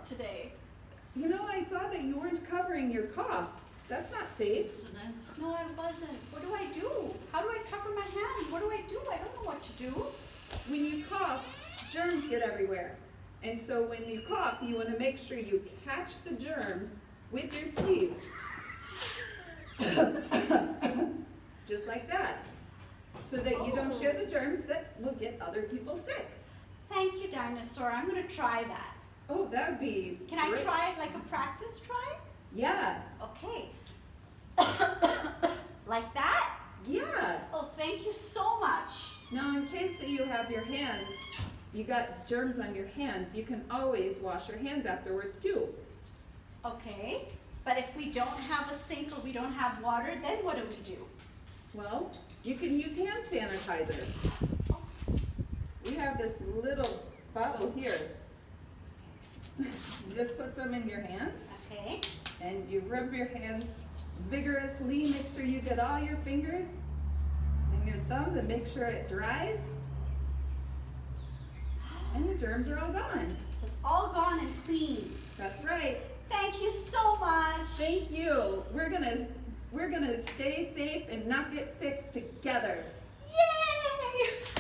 today. You know, I saw that you weren't covering your cough. That's not safe. No, I wasn't. What do I do? How do I cover my hands? What do I do? I don't know what to do. When you cough, germs get everywhere. And so when you cough, you want to make sure you catch the germs with your sleeve. Just like that. So that you don't share the germs that will get other people sick. Thank you, Dinosaur. I'm going to try that. Oh, that would be Can I great. try it like a practice try? Yeah. Okay. Like that? Yeah. Oh, thank you so much. Now, in case that you have your hands, you got germs on your hands, you can always wash your hands afterwards too. Okay. But if we don't have a sink or we don't have water, then what do we do? Well, you can use hand sanitizer. We have this little bottle here. You just put some in your hands. Okay. And you rub your hands vigorously. Make sure you get all your fingers and your thumbs and make sure it dries. And the germs are all gone. So it's all gone and clean. That's right. Thank you so much. Thank you. We're gonna stay safe and not get sick together.